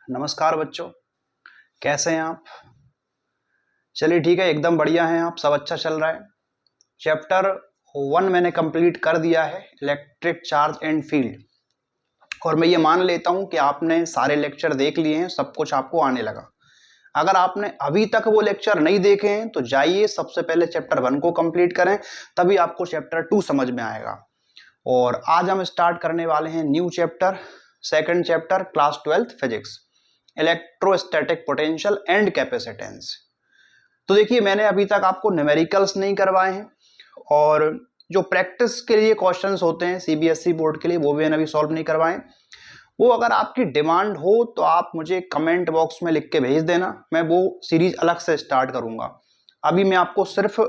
नमस्कार बच्चों, कैसे हैं आप? चलिए ठीक है, एकदम बढ़िया हैं आप, सब अच्छा चल रहा है। चैप्टर 1 मैंने कंप्लीट कर दिया है, इलेक्ट्रिक चार्ज एंड फील्ड। और मैं ये मान लेता हूं कि आपने सारे लेक्चर देख लिए हैं, सब कुछ आपको आने लगा। अगर आपने अभी तक वो लेक्चर नहीं देखे हैं तो जाइए सबसे पहले चैप्टर 1 को कंप्लीट करें, तभी आपको चैप्टर 2 समझ में आएगा। और आज हम स्टार्ट करने वाले हैं new chapter, second chapter, class 12th physics, electrostatic potential and capacitance. तो देखिए, मैंने अभी तक आपको न्यूमेरिकल्स नहीं करवाए हैं और जो प्रैक्टिस के लिए क्वेश्चंस होते हैं सीबीएसई बोर्ड के लिए, वो भी मैंने अभी सॉल्व नहीं करवाए। वो अगर आपकी डिमांड हो तो आप मुझे कमेंट बॉक्स में लिख के भेज देना, मैं वो सीरीज अलग से स्टार्ट करूंगा। अभी मैं आपको सिर्फ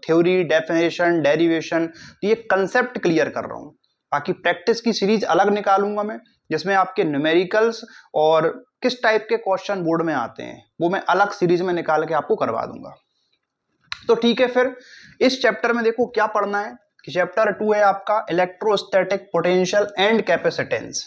थ्योरी, डेफिनेशन, डेरिवेशन, ये कंसेप्ट क्लियर कर रहा हूँ। बाकी प्रैक्टिस की सीरीज अलग निकालूंगा मैं, जिसमें आपके न्यूमेरिकल्स और किस टाइप के क्वेश्चन बोर्ड में आते हैं वो मैं अलग सीरीज में निकाल के आपको करवा दूंगा। तो ठीक है, फिर इस चैप्टर में देखो क्या पढ़ना है कि चैप्टर 2 है आपका इलेक्ट्रोस्टैटिक पोटेंशियल एंड कैपेसिटेंस।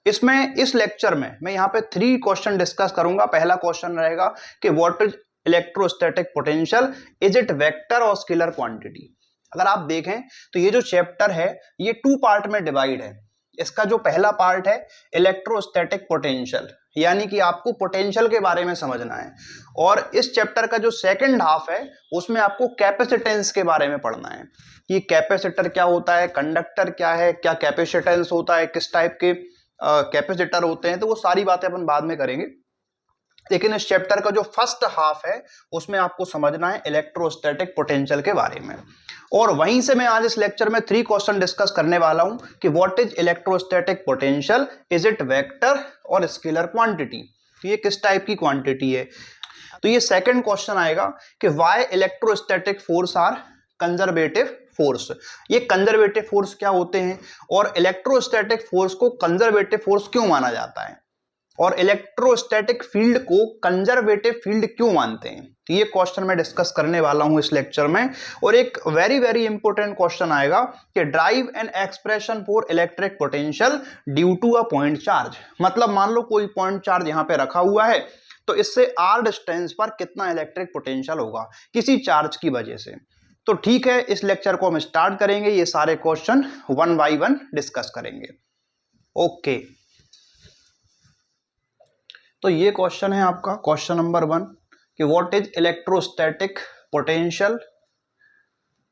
इसमें इस लेक्चर में मैं यहाँ पे 3 क्वेश्चन डिस्कस करूंगा। पहला क्वेश्चन रहेगा कि what is electrostatic potential, is it vector और स्केलर क्वांटिटी। अगर आप देखें तो ये जो चैप्टर है ये 2 पार्ट में डिवाइड है। इसका जो पहला पार्ट है इलेक्ट्रोस्टैटिक पोटेंशियल, यानी कि आपको पोटेंशियल के बारे में समझना है। और इस चैप्टर का जो सेकंड हाफ है उसमें आपको कैपेसिटेंस के बारे में पढ़ना है कि कैपेसिटर क्या होता है, कंडक्टर क्या है, क्या कैपेसिटेंस होता है, किस टाइप के कैपेसिटर होते हैं। तो वो सारी बातें अपन बाद में करेंगे, लेकिन इस चैप्टर का जो फर्स्ट हाफ है उसमें आपको समझना है इलेक्ट्रोस्टैटिक पोटेंशियल के बारे में। और वहीं से मैं आज इस लेक्चर में 3 क्वेश्चन डिस्कस करने वाला हूं कि what is electrostatic potential, is it vector और स्केलर क्वांटिटी, तो ये किस टाइप की क्वांटिटी है। तो ये सेकंड क्वेश्चन आएगा कि why electrostatic force are conservative force. ये कंजर्वेटिव फोर्स क्या होते हैं और इलेक्ट्रोस्टैटिक फोर्स को कंजर्वेटिव फोर्स क्यों माना जाता है, और इलेक्ट्रोस्टैटिक फील्ड को कंजर्वेटिव फील्ड क्यों मानते हैं। तो ये क्वेश्चन मैं डिस्कस करने वाला हूं इस लेक्चर में। और एक वेरी वेरी इंपॉर्टेंट क्वेश्चन आएगा कि drive an expression for electric potential due to a point charge. मतलब मान लो कोई पॉइंट चार्ज यहां पे रखा हुआ है, तो इससे आर डिस्टेंस पर कितना इलेक्ट्रिक पोटेंशियल होगा किसी चार्ज की वजह से। तो ठीक है, इस लेक्चर को हम स्टार्ट करेंगे, ये सारे क्वेश्चन 1 बाय 1 डिस्कस करेंगे। ओके, तो ये क्वेश्चन है आपका क्वेश्चन नंबर 1 कि what is electrostatic potential,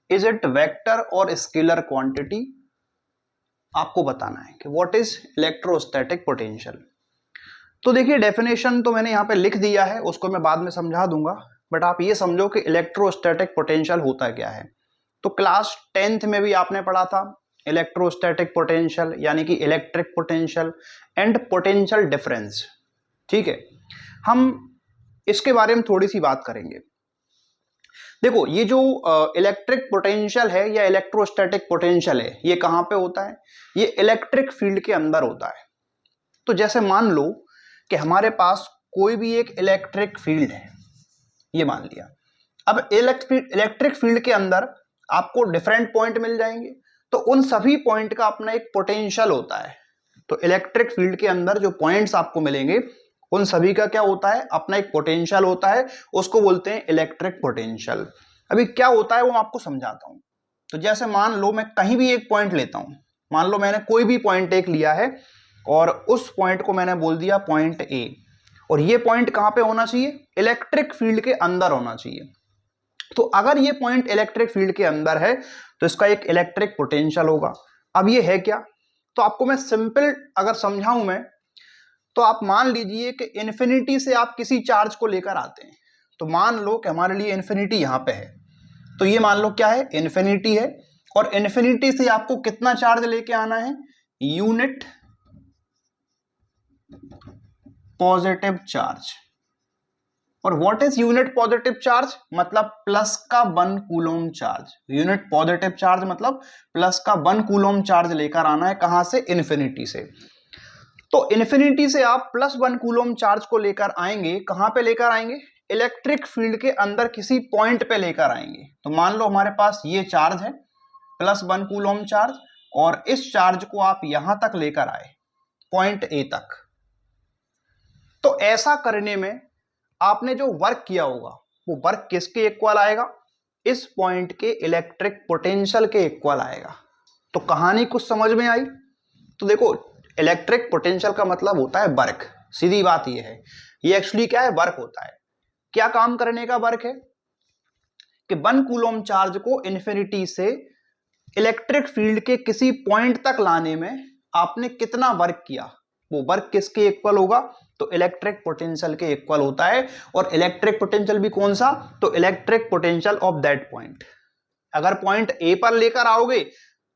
is it vector और स्केलर क्वांटिटी। आपको बताना है कि व्हाट इज इलेक्ट्रोस्टैटिक पोटेंशियल। तो देखिए, डेफिनेशन तो मैंने यहाँ पे लिख दिया है, उसको मैं बाद में समझा दूंगा, बट आप ये समझो कि इलेक्ट्रोस्टैटिक पोटेंशियल होता क्या है। तो क्लास 10th में भी आपने पढ़ा था इलेक्ट्रोस्टैटिक पोटेंशियल यानी कि electric potential and potential difference. ठीक है, हम इसके बारे में थोड़ी सी बात करेंगे। देखो, ये जो इलेक्ट्रिक पोटेंशियल है या इलेक्ट्रोस्टैटिक पोटेंशियल है, ये कहां पे होता है, ये इलेक्ट्रिक फील्ड के अंदर होता है। तो जैसे मान लो कि हमारे पास कोई भी एक इलेक्ट्रिक फील्ड है, ये मान लिया। अब इलेक्ट्रिक फील्ड के अंदर आपको डिफरेंट पॉइंट मिल जाएंगे, तो उन सभी पॉइंट का अपना एक पोटेंशियल होता है। तो इलेक्ट्रिक फील्ड के अंदर जो पॉइंट्स आपको मिलेंगे उन सभी का क्या होता है, अपना एक पोटेंशियल होता है, उसको बोलते हैं इलेक्ट्रिक पोटेंशियल। अभी क्या होता है वो मैं आपको समझाता हूं। तो जैसे मान लो मैं कहीं भी एक पॉइंट लेता हूं, मान लो मैंने कोई भी पॉइंट एक लिया है और उस पॉइंट को मैंने बोल दिया पॉइंट ए, और ये पॉइंट कहां पे होना चाहिए, इलेक्ट्रिक फील्ड के अंदर होना चाहिए। तो अगर ये पॉइंट इलेक्ट्रिक फील्ड के अंदर है तो इसका एक इलेक्ट्रिक पोटेंशियल होगा। अब ये है क्या, तो आपको मैं सिंपल अगर समझाऊं मैं, तो आप मान लीजिए कि इन्फिनिटी से आप किसी चार्ज को लेकर आते हैं। तो मान लो कि हमारे लिए इन्फिनिटी यहां पे है, तो ये मान लो क्या है, इन्फिनिटी है, और इन्फिनिटी से आपको कितना चार्ज लेके आना है, यूनिट पॉजिटिव चार्ज। और what is unit positive charge, मतलब प्लस का 1 coulomb charge. Unit positive charge मतलब प्लस का 1 कूलम चार्ज लेकर आना है, कहां से, इन्फिनिटी से। तो इन्फिनिटी से आप प्लस 1 कूलम चार्ज को लेकर आएंगे, कहां पे लेकर आएंगे, इलेक्ट्रिक फील्ड के अंदर किसी पॉइंट पे लेकर आएंगे। तो मान लो हमारे पास ये चार्ज है प्लस 1 कूलम चार्ज, और इस चार्ज को आप यहां तक लेकर आए पॉइंट ए तक। तो ऐसा करने में आपने जो वर्क किया होगा वो वर्क किसके इक्वल आएगा? इस पॉइंट के इलेक्ट्रिक पोटेंशियल के इक्वल आएगा। तो कहानी कुछ समझ में आई? तो देखो, इलेक्ट्रिक पोटेंशियल का मतलब होता है वर्क, सीधी बात ये है। ये एक्चुअली क्या है? वर्क होता है। क्या काम करने का वर्क है कि 1 कूलम चार्ज को इन्फिनिटी से इलेक्ट्रिक फील्ड के किसी पॉइंट तक लाने में आपने कितना वर्क किया, वो वर्क किसके इक्वल होगा? तो इलेक्ट्रिक पोटेंशियल के इक्वल होता है। और इलेक्ट्रिक पोटेंशियल भी कौन सा? तो electric potential of that point. अगर पॉइंट ए पर लेकर आओगे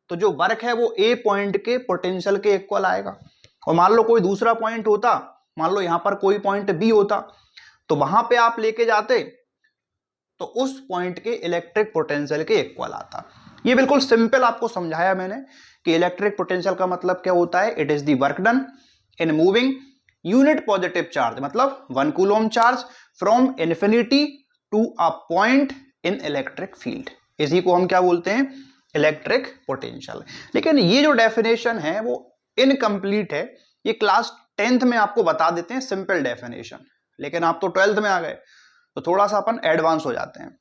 तो जो वर्क है वो ए पॉइंट के पोटेंशियल के इक्वल आएगा। और मान लो कोई दूसरा पॉइंट होता, मान लो यहां पर कोई पॉइंट बी होता, तो वहां पे आप लेके जाते तो उस पॉइंट के इलेक्ट्रिक पोटेंशियल के इक्वल आता। ये बिल्कुल सिंपल आपको समझाया मैंने कि इलेक्ट्रिक पोटेंशियल का मतलब क्या होता है। It is the work done in moving unit positive charge, मतलब 1 coulomb charge from infinity to a point in electric field. इसी को हम क्या बोलते हैं? Electric potential. लेकिन ये जो डेफिनेशन है वो इनकम्प्लीट है। ये क्लास 10th में आपको बता देते हैं सिंपल डेफिनेशन, लेकिन आप तो 12th में आ गए तो थोड़ा सा अपन एडवांस हो जाते हैं।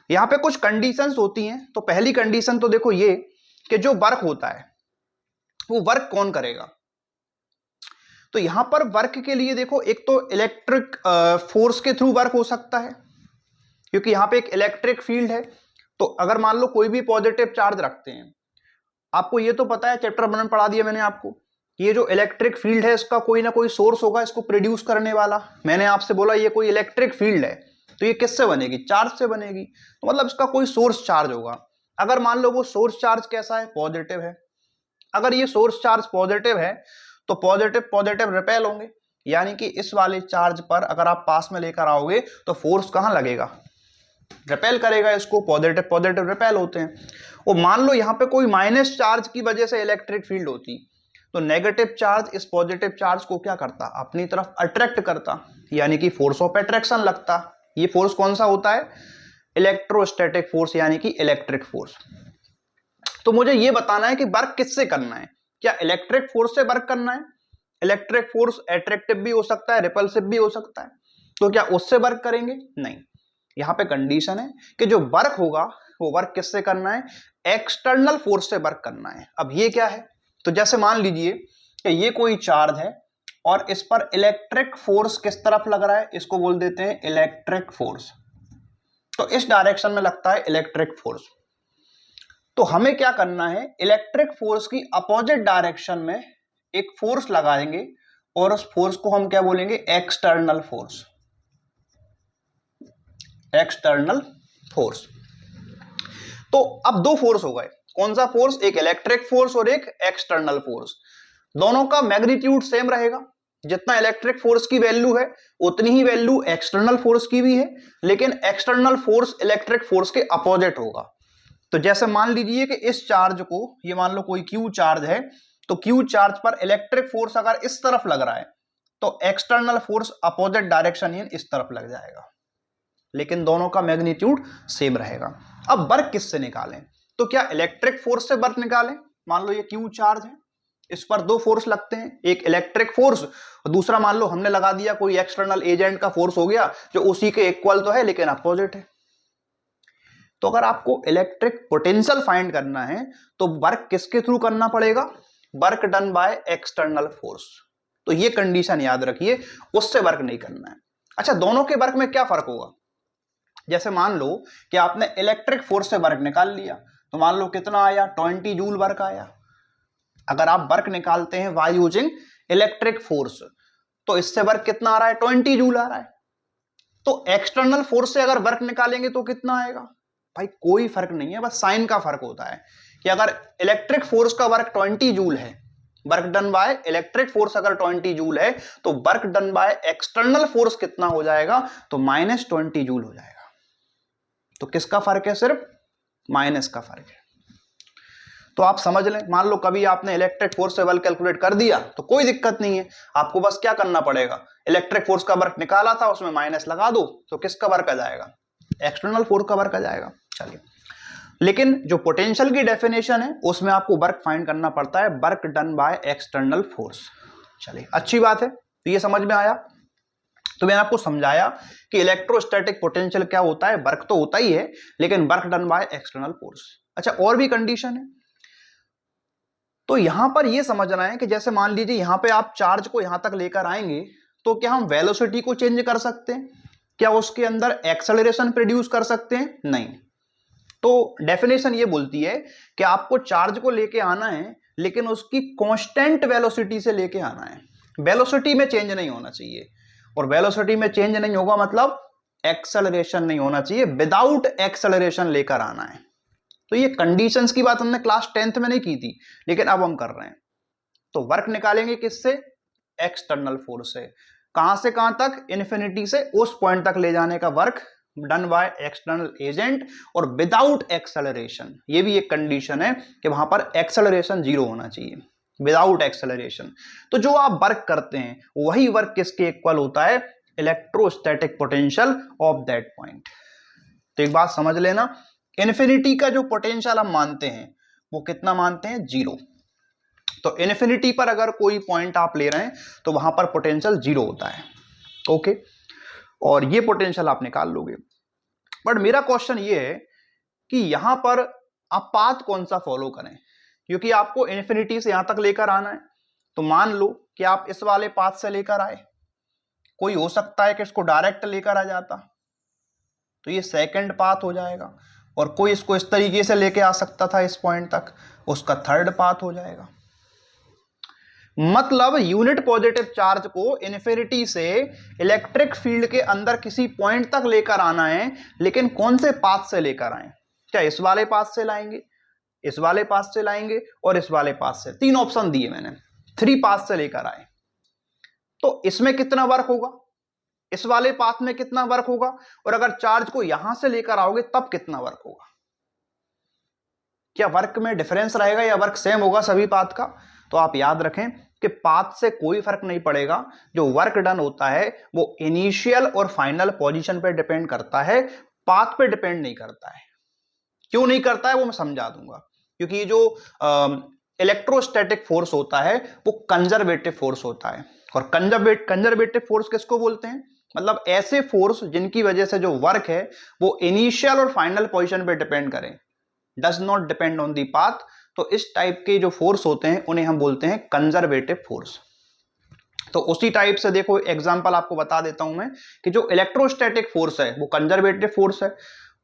यहां पे कुछ कंडीशंस होती हैं। तो पहली कंडीशन तो देखो ये कि जो वर्क होता है वो वर्क कौन करेगा। तो यहां पर वर्क के लिए देखो, एक तो इलेक्ट्रिक फोर्स के थ्रू वर्क हो सकता है, क्योंकि यहां पे एक इलेक्ट्रिक फील्ड है। तो अगर मान लो कोई भी पॉजिटिव चार्ज रखते हैं, आपको ये तो पता है, चैप्टर 1 में पढ़ा दिया मैंने आपको, ये जो इलेक्ट्रिक फील्ड है इसका कोई ना कोई सोर्स होगा इसको प्रोड्यूस करने वाला। मैंने आपसे बोला ये कोई इलेक्ट्रिक फील्ड है, तो ये किससे बनेगी? चार्ज से बनेगी। तो मतलब इसका कोई सोर्स चार्ज होगा। अगर मान लो वो सोर्स चार्ज कैसा है? पॉजिटिव है। अगर ये सोर्स चार्ज पॉजिटिव है तो पॉजिटिव पॉजिटिव रिपेल होंगे, यानी कि इस वाले चार्ज पर अगर आप पास में लेकर आओगे तो फोर्स कहां लगेगा? रिपेल करेगा इसको। पॉजिटिव पॉजिटिव रिपेल होते हैं। और मान लो यहां पे कोई माइनस चार्ज की वजह से इलेक्ट्रिक फील्ड होती, तो नेगेटिव चार्ज इस पॉजिटिव चार्ज को क्या करता? अपनी तरफ अट्रैक्ट करता, यानी कि फोर्स ऑफ अट्रैक्शन लगता। ये फोर्स कौन सा होता है? इलेक्ट्रोस्टैटिक फोर्स, यानी कि इलेक्ट्रिक फोर्स। तो मुझे ये बताना है कि वर्क किससे करना है। क्या इलेक्ट्रिक फोर्स से वर्क करना है? इलेक्ट्रिक फोर्स अट्रैक्टिव भी हो सकता है, रिपल्सिव भी हो सकता है। तो क्या उससे वर्क करेंगे? नहीं। यहां पे कंडीशन है कि जो वर्क होगा वो वर्क किससे करना है? एक्सटर्नल फोर्स से वर्क करना है। अब ये क्या है? तो जैसे मान लीजिए कि ये कोई चार्ज है और इस पर इलेक्ट्रिक फोर्स किस तरफ लग रहा है? इसको बोल देते हैं इलेक्ट्रिक फोर्स। तो इस डायरेक्शन में लगता है इलेक्ट्रिक फोर्स। तो हमें क्या करना है? इलेक्ट्रिक फोर्स की अपोजिट डायरेक्शन में एक फोर्स लगाएंगे और उस फोर्स को हम क्या बोलेंगे? External force. External force. तो अब दो फोर्स हो गए। कौन सा फोर्स? एक इलेक्ट्रिक फोर्स और एक एक्सटर्नल फोर्स। दोनों का मैग्नीट्यूड सेम रहेगा। जितना इलेक्ट्रिक फोर्स की वैल्यू है उतनी ही वैल्यू एक्सटर्नल फोर्स की भी है, लेकिन एक्सटर्नल फोर्स इलेक्ट्रिक फोर्स के अपोजिट होगा। तो जैसे मान लीजिए कि इस चार्ज को, ये मान लो कोई क्यू चार्ज है, तो क्यू चार्ज पर इलेक्ट्रिक फोर्स अगर इस तरफ लग रहा है तो external force opposite direction in इस तरफ लग जाएगा, लेकिन दोनों का मैग्नीट्यूड सेम रहेगा। अब वर्क किससे निकालें? तो क्या इलेक्ट्रिक फोर्स से वर्क निकालें? मान लो ये क्यू चार्ज है, इस पर दो फोर्स लगते हैं, एक इलेक्ट्रिक फोर्स और दूसरा मान लो हमने लगा दिया कोई एक्सटर्नल एजेंट का फोर्स हो गया जो उसी के इक्वल तो है लेकिन अपोजिट है। तो अगर आपको इलेक्ट्रिक पोटेंशियल फाइंड करना है तो वर्क किसके थ्रू करना पड़ेगा? Work done by external force. तो ये कंडीशन याद रखिए, उससे वर्क नहीं करना है। अच्छा, दोनों के वर्क में क्या फर्क होगा? जैसे मान लो कि आपने इलेक्ट्रिक फोर्स से वर्क निकाल लिया, तो मान लो कितना आया? 20 जूल वर्क आया। अगर आप वर्क निकालते हैं बाय यूजिंग इलेक्ट्रिक फोर्स तो इससे वर्क कितना आ रहा है? 20 जूल आ रहा है। तो एक्सटर्नल फोर्स से अगर वर्क निकालेंगे तो कितना आएगा? भाई कोई फर्क नहीं है, बस साइन का फर्क होता है कि अगर इलेक्ट्रिक फोर्स का वर्क 20 जूल है, work done by electric force अगर 20 जूल है, तो work done by external force कितना हो जाएगा? तो -20 जूल हो जाएगा। तो किसका फर्क है? सिर्फ माइनस का फर्क है। तो आप समझ लें, मान लो कभी आपने इलेक्ट्रिक फोर्स से वर्क कैलकुलेट कर दिया तो कोई दिक्कत नहीं है, आपको बस क्या करना पड़ेगा? इलेक्ट्रिक फोर्स का वर्क निकाला था, उसमें माइनस लगा दो तो किसका वर्क आ जाएगा? एक्सटर्नल फोर्स का वर्क आ जाएगा। चलिए, लेकिन जो पोटेंशियल की डेफिनेशन है उसमें आपको वर्क फाइंड करना पड़ता है work done by external force. चलिए, अच्छी बात है। तो ये समझ में आया। तो मैंने आपको समझाया कि इलेक्ट्रोस्टैटिक पोटेंशियल क्या होता है, वर्क तो होता ही है लेकिन work done by external force. अच्छा, और भी कंडीशन है। तो यहां पर यह समझना है कि जैसे मान लीजिए यहां पे आप चार्ज को यहां तक लेकर आएंगे तो क्या हम वेलोसिटी को चेंज कर सकते हैं? क्या उसके अंदर एक्सेलरेशन प्रोड्यूस कर सकते हैं? नहीं। तो डेफिनेशन ये बोलती है कि आपको चार्ज को लेके आना है लेकिन उसकी कांस्टेंट वेलोसिटी से लेके आना है, वेलोसिटी में चेंज नहीं होना चाहिए। और वेलोसिटी में चेंज नहीं होगा मतलब एक्सेलरेशन नहीं होना चाहिए, विदाउट एक्सेलरेशन लेकर आना है। तो ये कंडीशंस की बात हमने क्लास 10th में नहीं की थी लेकिन अब हम कर रहे हैं। तो वर्क निकालेंगे किससे? एक्सटर्नल फोर्स से। कहां से कहां तक? इन्फिनिटी से उस पॉइंट तक ले जाने का work done by external agent और विदाउट एक्सेलरेशन। ये भी एक कंडीशन है कि वहां पर एक्सेलरेशन 0 होना चाहिए, विदाउट एक्सेलरेशन। तो जो आप वर्क करते हैं वही वर्क किसके इक्वल होता है? Electrostatic potential of that point. तो एक बात समझ लेना, इन्फिनिटी का जो पोटेंशियल हम मानते हैं वो कितना मानते हैं? 0। तो इन्फिनिटी पर अगर कोई पॉइंट आप ले रहे हैं तो वहां पर पोटेंशियल 0 होता है। ओके, और ये पोटेंशियल आप निकाल लोगे। बट मेरा क्वेश्चन ये है कि यहां पर आप पाथ कौन सा फॉलो करें, क्योंकि आपको इन्फिनिटी से यहां तक लेकर आना है। तो मान लो कि आप इस वाले पाथ से लेकर आए, कोई हो सकता है कि इसको डायरेक्ट लेकर आ जाता, तो ये सेकंड पाथ हो जाएगा। और कोई इसको इस तरीके से लेके आ सकता था इस पॉइंट तक, उसका थर्ड पाथ हो जाएगा। मतलब यूनिट पॉजिटिव चार्ज को इन्फिनिटी से इलेक्ट्रिक फील्ड के अंदर किसी पॉइंट तक लेकर आना है, लेकिन कौन से पाथ से लेकर आए? क्या इस वाले पाथ से लाएंगे, इस वाले पाथ से लाएंगे और इस वाले पाथ से? 3 ऑप्शन दिए मैंने, 3 पाथ से लेकर आए। तो इसमें कितना वर्क होगा, इस वाले पाथ में कितना वर्क होगा, और अगर चार्ज को यहां से लेकर आओगे तब कितना वर्क होगा? क्या वर्क में डिफरेंस रहेगा या वर्क सेम होगा सभी पाथ का? तो आप याद रखें कि पाथ से कोई फर्क नहीं पड़ेगा। जो वर्क डन होता है वो इनिशियल और फाइनल पोजीशन पे डिपेंड करता है, पाथ पे डिपेंड नहीं करता है। क्यों नहीं करता है वो मैं समझा दूंगा। क्योंकि जो इलेक्ट्रोस्टैटिक फोर्स होता है वो कंजर्वेटिव फोर्स होता है। और कंजर्वेटिव फोर्स किसको बोलते हैं? मतलब ऐसे फोर्स जिनकी वजह से जो वर्क है वो इनिशियल और फाइनल पोजीशन पे डिपेंड करें, does not depend on the path. तो इस टाइप के जो फोर्स होते हैं उन्हें हम बोलते हैं कंजर्वेटिव फोर्स। तो उसी टाइप से देखो एग्जांपल आपको बता देता हूं मैं कि जो इलेक्ट्रोस्टैटिक फोर्स है वो कंजर्वेटिव फोर्स है,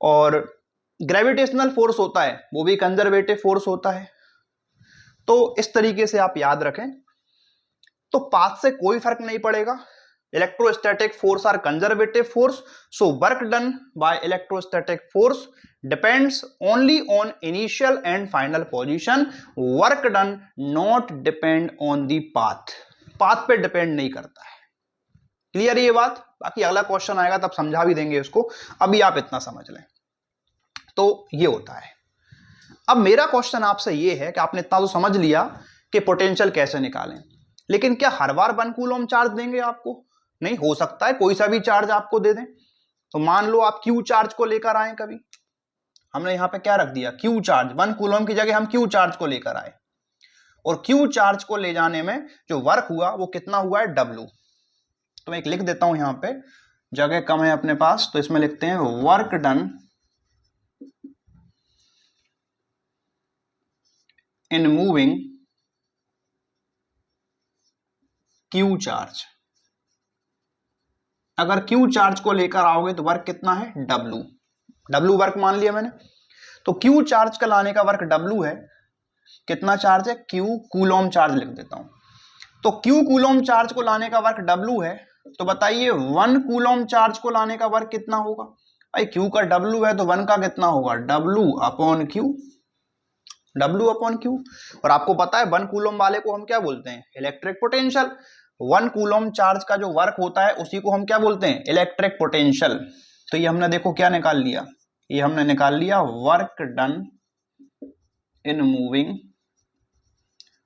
और ग्रेविटेशनल फोर्स होता है वो भी कंजर्वेटिव फोर्स होता है। तो इस तरीके से आप याद रखें। तो पाथ से कोई फर्क नहीं पड़ेगा। Electrostatic force are conservative force, so work done by electrostatic force depends only on initial and final position. Work done not depend on the path. Path पे डिपेंड नहीं करता है। क्लियर ये बात? बाकी अगला क्वेश्चन आएगा तब समझा भी देंगे इसको, अभी आप इतना समझ लें। तो ये होता है। अब मेरा क्वेश्चन आपसे ये है कि आपने इतना तो समझ लिया कि पोटेंशियल कैसे निकालें, लेकिन क्या हर बार 1 कूलम चार्ज देंगे आपको? नहीं, हो सकता है कोई सा भी चार्ज आपको दे दें। तो मान लो आप क्यू चार्ज को लेकर आए, कभी हमने यहां पे क्या रख दिया? Q charge. 1 कूलम की जगह हम क्यू चार्ज को लेकर आए, और क्यू चार्ज को ले जाने में जो वर्क हुआ वो कितना हुआ है? W। तो मैं एक लिख देता हूं, यहां पे जगह कम है अपने पास, तो इसमें लिखते हैं work done in moving Q charge. अगर क्यू चार्ज को लेकर आओगे तो वर्क कितना है? W वर्क मान लिया मैंने। तो क्यू चार्ज का लाने का वर्क W है। कितना चार्ज है? Q कूलम चार्ज लिख देता हूं। तो Q कूलम चार्ज को लाने का वर्क W है। तो बताइए 1 कूलम चार्ज को लाने का वर्क कितना होगा? भाई Q का W है तो 1 का कितना होगा? W upon Q। और आपको पता है 1 कूलम वाले को हम क्या बोलते हैं? Electric potential. 1 कूलम चार्ज का जो वर्क होता है उसी को हम क्या बोलते हैं? Electric potential. तो ये हमने देखो क्या निकाल लिया, ये हमने निकाल लिया work done in moving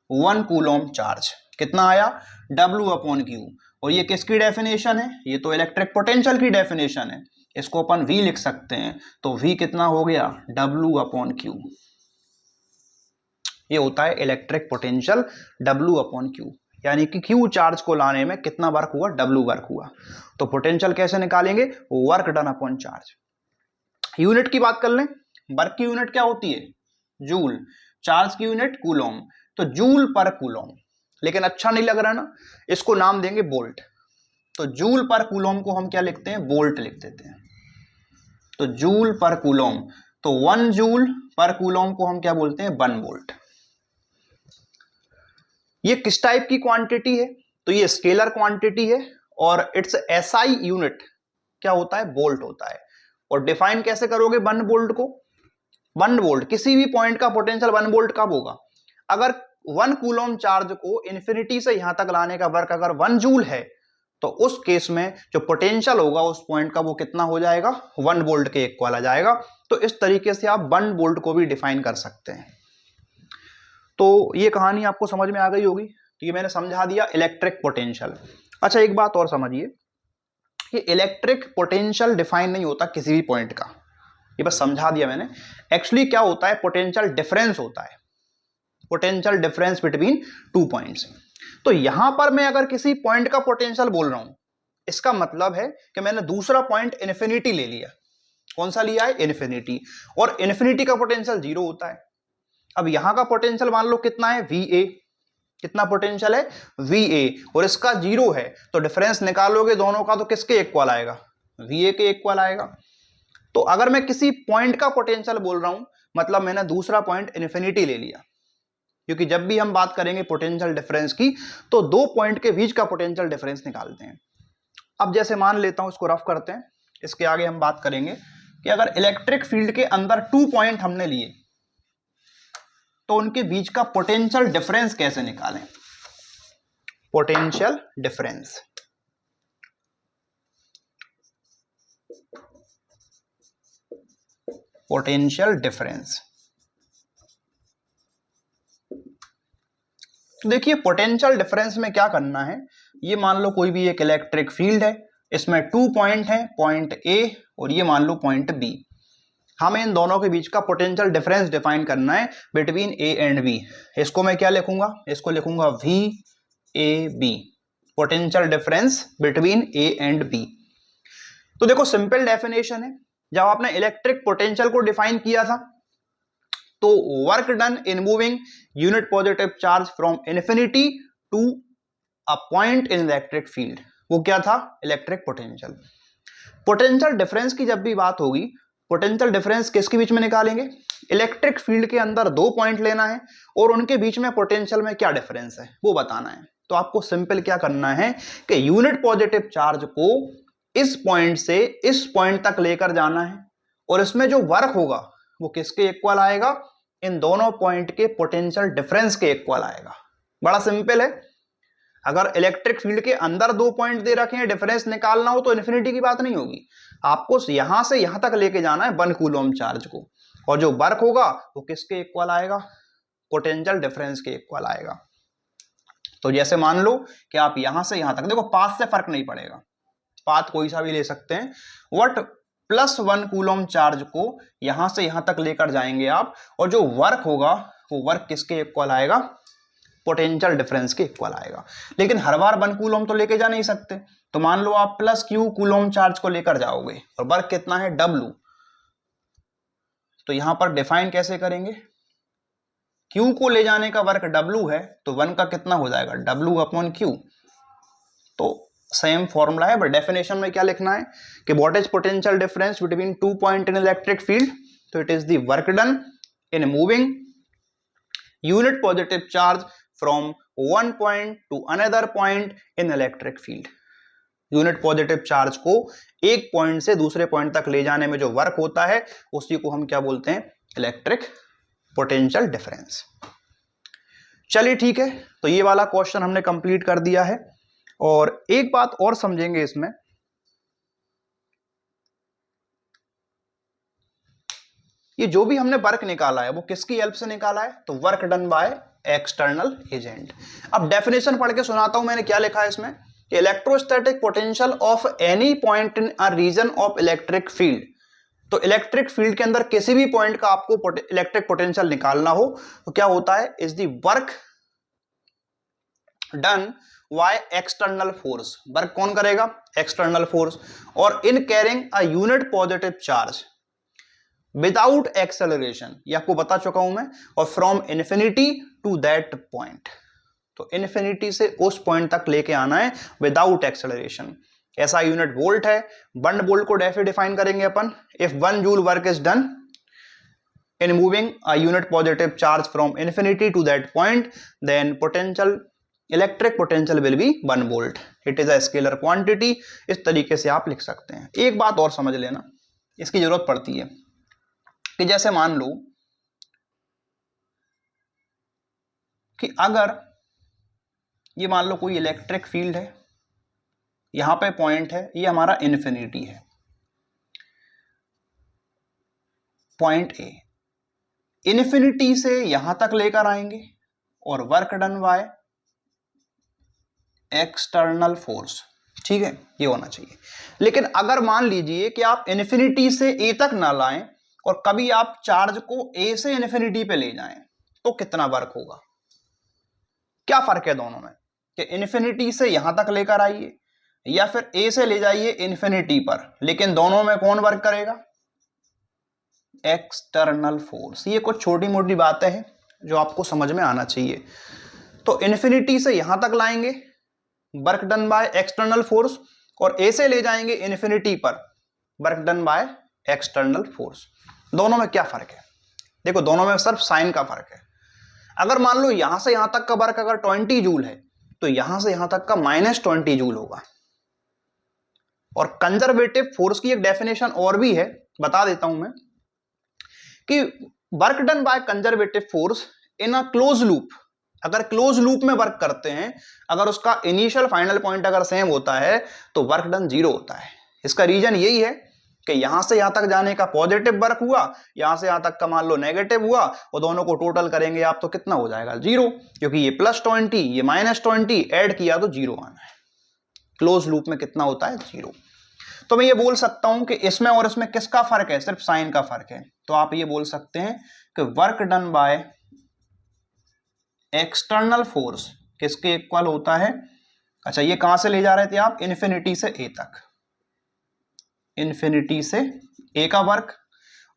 1 coulomb charge. कितना आया? W upon Q। और ये किसकी डेफिनेशन है? ये तो इलेक्ट्रिक पोटेंशियल की डेफिनेशन है। इसको अपन V लिख सकते हैं। तो V कितना हो गया? W upon Q। ये होता है electric potential W upon Q। यानी कि क्यू चार्ज को लाने में कितना वर्क हुआ, डब्ल्यू वर्क हुआ। तो पोटेंशियल कैसे निकालेंगे, work done upon charge. Unit की बात कर लें, वर्क की यूनिट क्या होती है, जूल, चार्ज की यूनिट कूलॉम, तो जूल पर कूलॉम। लेकिन अच्छा नहीं लग रहा ना, इसको नाम देंगे बोल्ट। तो जूल पर कूलॉम को हम क्या लिखते हैं, बोल्ट लिख देते हैं। तो जूल पर कूलॉम, तो 1 जूल पर कूलॉम को हम क्या बोलते हैं, 1 वोल्ट। ये किस टाइप की क्वांटिटी है, तो ये स्केलर क्वांटिटी है और इट्स एसआई यूनिट क्या होता है, वोल्ट होता है। और डिफाइन कैसे करोगे 1 वोल्ट को, 1 वोल्ट किसी भी पॉइंट का पोटेंशियल 1 वोल्ट कब होगा, अगर 1 कूलॉम चार्ज को इन्फिनिटी से यहां तक लाने का वर्क अगर 1 जूल है, तो उस केस में जो पोटेंशियल होगा उस पॉइंट का वो कितना हो जाएगा, 1 वोल्ट के इक्वल आ जाएगा। तो इस तरीके से आप 1 वोल्ट को भी डिफाइन कर सकते हैं। तो ये कहानी आपको समझ में आ गई होगी। तो ये मैंने समझा दिया इलेक्ट्रिक पोटेंशियल। अच्छा एक बात और समझिए, ये इलेक्ट्रिक पोटेंशियल डिफाइन नहीं होता किसी भी पॉइंट का, ये बस समझा दिया मैंने। एक्चुअली क्या होता है, पोटेंशियल डिफरेंस होता है, पोटेंशियल डिफरेंस बिटवीन 2 पॉइंट्स। तो यहां पर मैं अगर किसी पॉइंट का पोटेंशियल बोल रहा हूं, इसका मतलब है कि मैंने दूसरा पॉइंट इन्फिनिटी ले लिया। कौन सा लिया है, इन्फिनिटी, और इन्फिनिटी का पोटेंशियल 0 होता है। अब यहां का पोटेंशियल मान लो कितना है, VA, कितना पोटेंशियल है, VA, और इसका 0 है, तो डिफरेंस निकालोगे दोनों का तो किसके इक्वल आएगा, VA के इक्वल आएगा। तो अगर मैं किसी पॉइंट का पोटेंशियल बोल रहा हूं, मतलब मैंने दूसरा पॉइंट इन्फिनिटी ले लिया, क्योंकि जब भी हम बात करेंगे पोटेंशियल डिफरेंस की, तो 2 पॉइंट के बीच का पोटेंशियल डिफरेंस निकालते हैं। अब जैसे मान लेता हूं, इसको रफ करते हैं, इसके आगे हम बात करेंगे कि अगर इलेक्ट्रिक फील्ड के अंदर 2 पॉइंट हमने लिए, तो उनके बीच का पोटेंशियल डिफरेंस कैसे निकालें, पोटेंशियल डिफरेंस। पोटेंशियल डिफरेंस, तो देखिए पोटेंशियल डिफरेंस में क्या करना है, ये मान लो कोई भी एक इलेक्ट्रिक फील्ड है, इसमें 2 पॉइंट है, पॉइंट A और ये मान लो पॉइंट B। हमें इन दोनों के बीच का पोटेंशियल डिफरेंस डिफाइन करना है बिटवीन A एंड B। इसको मैं क्या लिखूंगा, इसको लिखूंगा VAB, potential difference between A and B। तो देखो सिंपल डेफिनेशन है, जब आपने इलेक्ट्रिक पोटेंशियल को डिफाइन किया था, तो work done in moving unit positive charge from infinity to a point in electric field, वो क्या था, इलेक्ट्रिक पोटेंशियल। पोटेंशियल डिफरेंस की जब भी बात होगी, पोटेंशियल डिफरेंस किसके बीच में निकालेंगे, इलेक्ट्रिक फील्ड के अंदर 2 पॉइंट लेना है और उनके बीच में पोटेंशियल में क्या डिफरेंस है वो बताना है। तो आपको सिंपल क्या करना है कि यूनिट पॉजिटिव चार्ज को इस पॉइंट से इस पॉइंट तक लेकर जाना है, और इसमें जो वर्क होगा वो किसके इक्वल आएगा, इन दोनों पॉइंट के पोटेंशियल डिफरेंस के इक्वल आएगा। बड़ा सिंपल है। अगर इलेक्ट्रिक फील्ड के अंदर 2 पॉइंट दे रखे हैं, डिफरेंस निकालना हो तो इन्फिनिटी की बात नहीं होगी, आपको यहां से यहां तक लेके जाना है 1 कूलॉम चार्ज को, और जो वर्क होगा वो किसके इक्वल आएगा, पोटेंशियल डिफरेंस के इक्वल आएगा। तो जैसे मान लो कि आप यहां से यहां तक, देखो पाथ से फर्क नहीं पड़ेगा, पाथ कोई सा भी ले सकते हैं, वट +1 कूलॉम चार्ज को यहां से यहां तक लेकर जाएंगे आप, और जो वर्क होगा वो वर्क किसके इक्वल आएगा, पोटेंशियल डिफरेंस के इक्वल आएगा। लेकिन हर बार 1 कूलॉम तो लेके जा नहीं सकते, तो मान लो आप +Q कूलॉम चार्ज को लेकर जाओगे और वर्क कितना है, W, तो यहां पर डिफाइन कैसे करेंगे, Q को ले जाने का वर्क W है, तो 1 का कितना हो जाएगा, W/Q। तो सेम फॉर्मूला है, बट डेफिनेशन में क्या लिखना है कि what is potential difference between 2 point in electric field, तो it is the work done in moving unit positive charge from one point to another point in electric field. Unit positive charge को एक point से दूसरे point तक ले जाने में जो वर्क होता है उसी को हम क्या बोलते हैं, इलेक्ट्रिक पोटेंशियल डिफरेंस। चलिए ठीक है, तो ये वाला क्वेश्चन हमने कंप्लीट कर दिया है। और एक बात और समझेंगे इसमें, ये जो भी हमने वर्क निकाला है वो किसकी हेल्प से निकाला है, तो work done by external agent. अब डेफिनेशन पढ़ के सुनाता हूं मैंने क्या लिखा है इसमें, कि electrostatic potential of any point in a region of electric field. तो इलेक्ट्रिक फील्ड के अंदर किसी भी पॉइंट का आपको इलेक्ट्रिक पोटेंशियल निकालना हो तो क्या होता है, is the work done by external force, work कौन करेगा? एक्सटर्नल फोर्स, और in carrying a unit positive charge without acceleration, ये आपको बता चुका हूं मैं, और from infinity to that point, तो इन्फिनिटी से उस पॉइंट तक लेके आना है विदाउट एक्सेलरेशन। ऐसा यूनिट वोल्ट है। 1 वोल्ट को ऐसे डिफाइन करेंगे अपन, if 1 joule work is done in moving a unit positive charge from infinity to that point, then electric potential will be 1 volt. It is a scalar quantity. इस तरीके से आप लिख सकते हैं। एक बात और समझ लेना, इसकी जरूरत पड़ती है कि जैसे मान लो कि अगर ये मान लो कोई इलेक्ट्रिक फील्ड है, यहां पे पॉइंट है, ये हमारा इन्फिनिटी है, पॉइंट ए, इन्फिनिटी से यहां तक लेकर आएंगे और work done by external force, ठीक है, ये होना चाहिए। लेकिन अगर मान लीजिए कि आप इन्फिनिटी से ए तक ना लाएं और कभी आप चार्ज को ए से इन्फिनिटी पे ले जाएं, तो कितना वर्क होगा? क्या फर्क है दोनों में कि इन्फिनिटी से यहां तक लेकर आइए या फिर ए से ले जाइए इन्फिनिटी पर, लेकिन दोनों में कौन वर्क करेगा? External force. ये कुछ छोटी मोटी बातें हैं जो आपको समझ में आना चाहिए। तो इन्फिनिटी से यहां तक लाएंगे, work done by external force, और ए से ले जाएंगे इन्फिनिटी पर, work done by external force. दोनों में क्या फर्क है? देखो, दोनों में सिर्फ साइन का फर्क है। अगर मान लो यहां से यहां तक का वर्क अगर 20 जूल है, तो यहां से यहां तक का -20 जूल होगा। और कंजर्वेटिव फोर्स की एक डेफिनेशन और भी है, बता देता हूं मैं, कि work done by conservative force in a close loop, अगर क्लोज लूप में वर्क करते हैं, अगर उसका इनिशियल फाइनल पॉइंट अगर सेम होता है तो वर्क डन 0 होता है। इसका रीजन यही है कि यहां से यहां तक जाने का पॉजिटिव वर्क हुआ, यहां से यहां तक का मान लो नेगेटिव हुआ, और दोनों को टोटल करेंगे आप तो कितना हो जाएगा? 0, क्योंकि ये +20 ये -20 ऐड किया तो 0 आना है। क्लोज लूप में कितना होता है? 0। तो मैं ये बोल सकता हूं कि इसमें और इसमें किसका फर्क है? सिर्फ साइन का फर्क है। तो आप ये बोल सकते हैं कि work done by external force किसके इक्वल होता है? अच्छा, ये कहां से ले जा रहे थे आप? इन्फिनिटी से ए तक, इन्फिनिटी से ए का वर्क,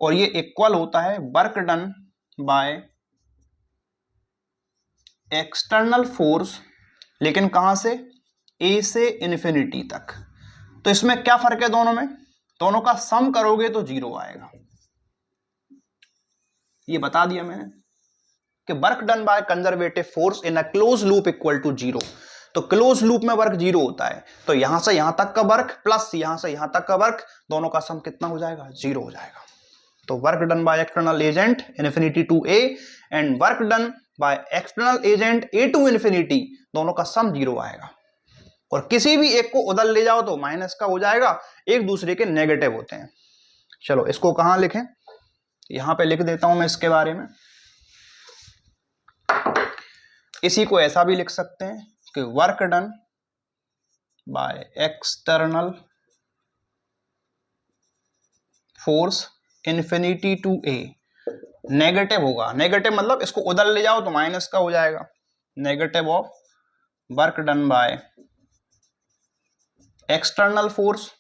और ये इक्वल होता है work done by external force, लेकिन कहां से? ए से इन्फिनिटी तक। तो इसमें क्या फर्क है दोनों में? दोनों का सम करोगे तो 0 आएगा। ये बता दिया मैंने कि work done by conservative force in a close loop equal to 0। तो क्लोज लूप में वर्क 0 होता है, तो यहां से यहां तक का वर्क प्लस यहां से यहां तक का वर्क, दोनों का सम कितना हो जाएगा? 0 हो जाएगा। तो work done by external agent infinity to A and work done by external agent A to infinity, दोनों का सम 0 आएगा। और किसी भी एक को उधर ले जाओ तो माइनस का हो जाएगा, एक दूसरे के नेगेटिव होते हैं। चलो, इसको कहां लिखें? यहां पे लिख देता हूं मैं इसके बारे में। इसी को ऐसा भी लिख सकते हैं कि work done by external force infinity to A, negative होगा, नेगेटिव मतलब इसको उधर ले जाओ तो माइनस का हो जाएगा, negative of work done by external force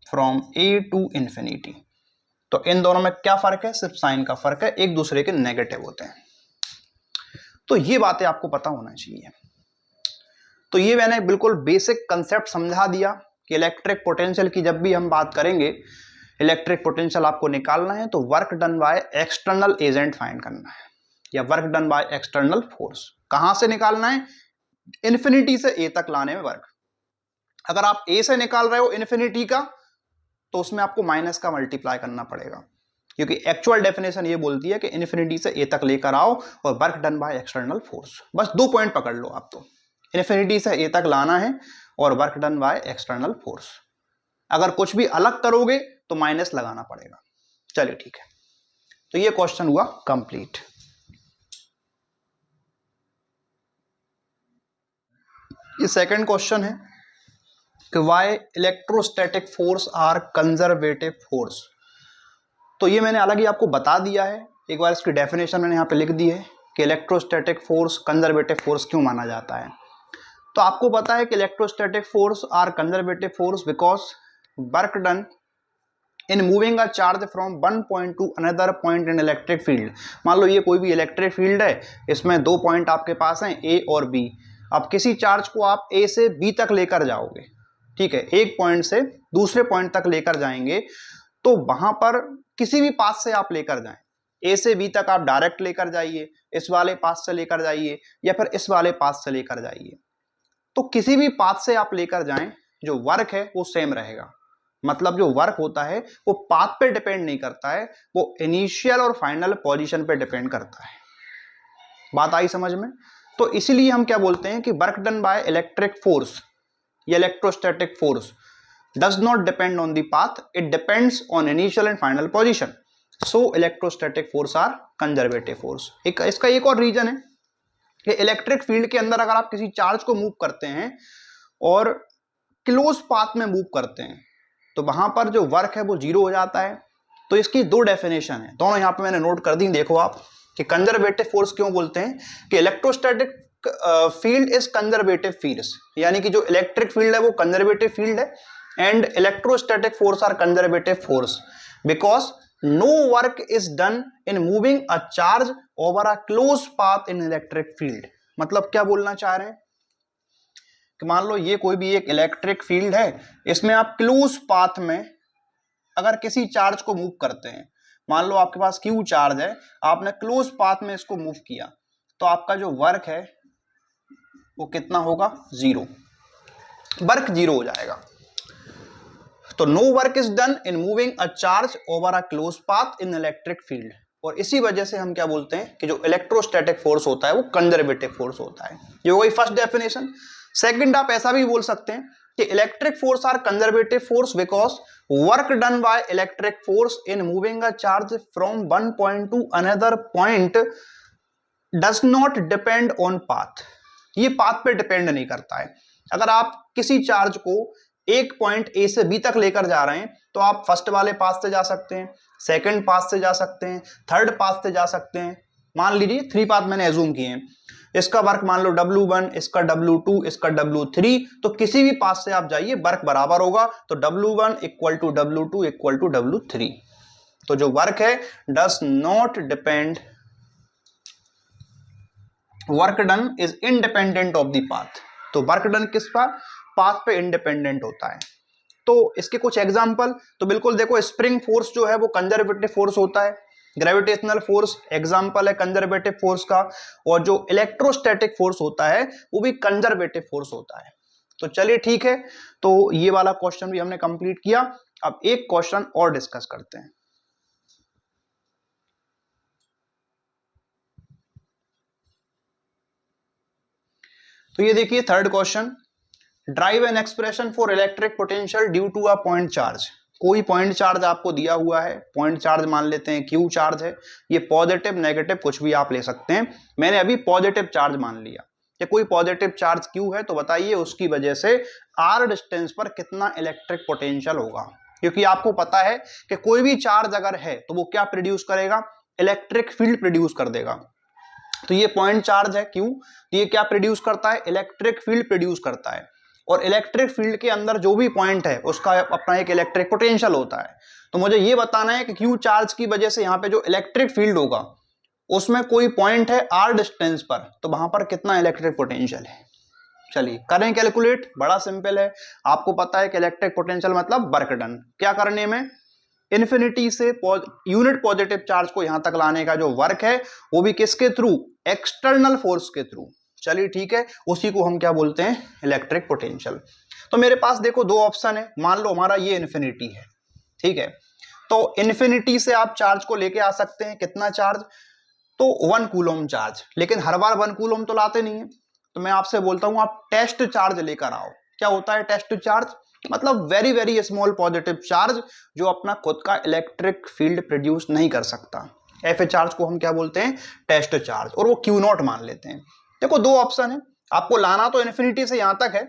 from A to infinity. तो इन दोनों में क्या फर्क है? सिर्फ साइन का फर्क है, एक दूसरे के नेगेटिव होते हैं। तो ये बातें आपको पता होना चाहिए। तो ये मैंने बिल्कुल बेसिक कंसेप्ट समझा दिया कि इलेक्ट्रिक पोटेंशियल की जब भी हम बात करेंगे, इलेक्ट्रिक पोटेंशियल आपको निकालना है तो work done by external agent find करना है, या work done by external force. कहां से निकालना है? इन्फिनिटी से ए तक लाने में वर्क। अगर आप ए से निकाल रहे हो इन्फिनिटी का, तो उसमें आपको माइनस का मल्टीप्लाई करना पड़ेगा, क्योंकि एक्चुअल डेफिनेशन ये बोलती है कि इन्फिनिटी से ए तक लेकर आओ और work done by external force. बस 2 पॉइंट पकड़ लो आप, तो इन्फिनिटी से ए तक लाना है और work done by external force. अगर कुछ भी अलग करोगे तो माइनस लगाना पड़ेगा। चलिए ठीक है, तो ये क्वेश्चन हुआ कंप्लीट। ये सेकंड क्वेश्चन है कि why electrostatic force are conservative force. तो ये मैंने अलग ही आपको बता दिया है, एक बार इसकी डेफिनेशन मैंने यहाँ पे लिख दी है कि इलेक्ट्रोस्टैटिक फोर्स कंजर्वेटिव फोर्स क्यों माना जाता है। तो आपको पता है कि electrostatic force are conservative force because work done in moving a charge from one point to another point in electric field. मान लो ये कोई भी इलेक्ट्रिक फील्ड है, इसमें दो पॉइंट आपके पास हैं ए और बी। अब किसी चार्ज को आप ए से बी तक लेकर जाओगे, ठीक है, एक पॉइंट से दूसरे पॉइंट तक लेकर जाएंगे, तो वहां पर किसी भी पाथ से आप लेकर जाएं, ए से बी तक आप डायरेक्ट लेकर जाइए, इस वाले पाथ से लेकर जाइए या फिर इस वाले पाथ से लेकर जाइए, तो किसी भी पाथ से आप लेकर जाएं, जो वर्क है वो सेम रहेगा। मतलब जो वर्क होता है वो पाथ पे डिपेंड नहीं करता है, वो इनिशियल और फाइनल पोजीशन पे डिपेंड करता है। बात आई समझ में? तो इसीलिए हम क्या बोलते हैं कि work done by electric force या electrostatic force does not depend on the path, it depends on initial and final position. So electrostatic force are conservative force. इसका एक और रीजन है कि इलेक्ट्रिक फील्ड के अंदर अगर आप किसी चार्ज को मूव करते हैं और क्लोज पाथ में मूव करते हैं, तो वहां पर जो वर्क है वो जीरो हो जाता है। तो इसकी दो डेफिनेशन है, दोनों यहां पे मैंने नोट कर दी। देखो आप कि कंजर्वेटिव फोर्स क्यों बोलते हैं कि electrostatic field is conservative fields, यानी कि जो इलेक्ट्रिक फील्ड है वो कंजर्वेटिव फील्ड है, and electrostatic force are conservative force because no work is done in moving a charge over a close path in electric field. मतलब क्या बोलना चाह रहे हैं कि मान लो ये कोई भी एक इलेक्ट्रिक फील्ड है, इसमें आप क्लोज पाथ में अगर किसी चार्ज को मूव करते हैं, मान लो आपके पास क्यू चार्ज है, आपने क्लोज पाथ में इसको मूव किया, तो आपका जो वर्क है वो कितना होगा? जीरो, वर्क जीरो हो जाएगा। तो no work is done in moving a charge over a close path in electric field, और इसी वजह से हम क्या बोलते हैं कि जो इलेक्ट्रोस्टैटिक फोर्स होता है वो कंजर्वेटिव फोर्स होता है। ये हो गई फर्स्ट डेफिनेशन। सेकंड, आप ऐसा भी बोल सकते हैं कि electric force are conservative force because work done by electric force in moving a charge from one point to another point does not depend on path. ये पाथ पे डिपेंड नहीं करता है। अगर आप किसी चार्ज को एक पॉइंट ए से बी तक लेकर जा रहे हैं, तो आप फर्स्ट वाले पाथ से जा सकते हैं, सेकंड पाथ से जा सकते हैं, थर्ड पाथ से जा सकते हैं। मान लीजिए 3 पाथ मैंने एज्यूम किए हैं, इसका वर्क मान लो W1, इसका W2, इसका W3, तो किसी भी पाथ से आप जाइए वर्क बराबर होगा। तो W1 equal to W2 equal to W3। तो जो वर्क है does not depend, work done is independent of the path. तो वर्क डन किस पर? पाथ पे इंडिपेंडेंट होता है। तो इसके कुछ एग्जांपल, तो बिल्कुल देखो, स्प्रिंग फोर्स जो है वो कंजर्वेटिव फोर्स होता है, ग्रेविटेशनल फोर्स एग्जांपल है कंजर्वेटिव फोर्स का, और जो इलेक्ट्रोस्टैटिक फोर्स होता है वो भी कंजर्वेटिव फोर्स होता है। तो चलिए ठीक है, तो ये वाला क्वेश्चन भी हमने कंप्लीट किया। अब एक क्वेश्चन और डिस्कस करते हैं। तो ये देखिए third question, drive an expression for electric potential due to a point charge. कोई पॉइंट चार्ज आपको दिया हुआ है, पॉइंट चार्ज मान लेते हैं क्यू चार्ज है, ये पॉजिटिव नेगेटिव कुछ भी आप ले सकते हैं, मैंने अभी पॉजिटिव चार्ज मान लिया कि कोई पॉजिटिव चार्ज क्यू है। तो बताइए उसकी वजह से आर डिस्टेंस पर कितना इलेक्ट्रिक पोटेंशियल होगा, क्योंकि आपको पता है कि कोई भी चार्ज अगर है तो वो क्या प्रोड्यूस करेगा? इलेक्ट्रिक फील्ड प्रोड्यूस कर देगा। तो ये पॉइंट चार्ज है क्यू, ये क्या प्रोड्यूस करता है? इलेक्ट्रिक फील्ड प्रोड्यूस करता है, और इलेक्ट्रिक फील्ड के अंदर जो भी पॉइंट है उसका अपना एक इलेक्ट्रिक पोटेंशियल होता है। तो मुझे ये बताना है कि क्यू चार्ज की वजह से यहाँ पे जो इलेक्ट्रिक फील्ड होगा उसमें कोई पॉइंट है आर डिस्टेंस पर, तो वहां पर कितना इलेक्ट्रिक पोटेंशियल है। चलिए करें कैलकुलेट, बड़ा सिंपल है। आपको पता है कि इलेक्ट्रिक पोटेंशियल मतलब वर्क डन। क्या करने में? इन्फिनिटी से यूनिट पॉजिटिव चार्ज को यहां तक लाने का जो वर्क है वो भी किसके थ्रू? एक्सटर्नल फोर्स के थ्रू। चलिए ठीक है, उसी को हम क्या बोलते हैं? Electric potential. तो मेरे पास देखो दो ऑप्शन है, मान लो हमारा ये इन्फिनिटी है, ठीक है, तो इन्फिनिटी से आप चार्ज को लेके आ सकते हैं, कितना चार्ज? तो 1 कूलम चार्ज, लेकिन हर बार 1 कूलम तो लाते नहीं है, तो मैं आपसे बोलता हूं आप टेस्ट चार्ज लेकर आओ। क्या होता है टेस्ट चार्ज? मतलब very very small positive charge जो अपना खुद का इलेक्ट्रिक फील्ड प्रोड्यूस नहीं कर सकता। ऐसे चार्ज को हम क्या बोलते हैं? टेस्ट चार्ज, और वो क्यू नॉट मान लेते हैं। देखो दो ऑप्शन है, आपको लाना तो इन्फिनिटी से यहां तक है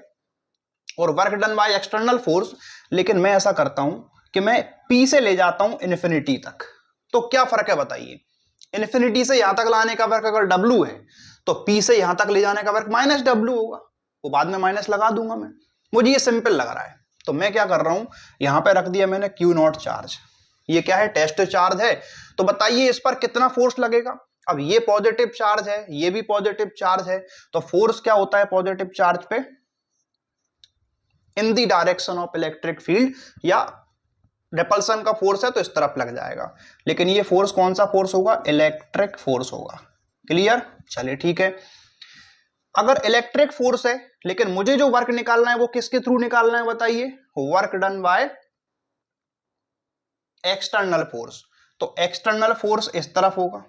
और work done by external force, लेकिन मैं ऐसा करता हूं कि मैं पी से ले जाता हूं इन्फिनिटी तक। तो क्या फर्क है बताइए? इन्फिनिटी से यहां तक लाने का वर्क अगर W है तो पी से यहां तक ले जाने का वर्क -W होगा। वो बाद में माइनस लगा दूंगा मैं, मुझे ये सिंपल लग रहा है। तो मैं क्या कर रहा हूं, यहां पे रख दिया मैंने Q नॉट चार्ज, ये क्या है, टेस्ट चार्ज है। तो बताइए इस पर कितना फोर्स लगेगा। अब ये पॉजिटिव चार्ज है, ये भी पॉजिटिव चार्ज है, तो फोर्स क्या होता है पॉजिटिव चार्ज पे, in the direction of electric field, या रिपल्सन का फोर्स है तो इस तरफ लग जाएगा। लेकिन ये फोर्स कौन सा फोर्स होगा, इलेक्ट्रिक फोर्स होगा। क्लियर, चलिए ठीक है। अगर इलेक्ट्रिक फोर्स है, लेकिन मुझे जो वर्क निकालना है वो किसके थ्रू निकालना है बताइए, work done by external force. तो एक्सटर्नल फोर्स इस तरफ होगा,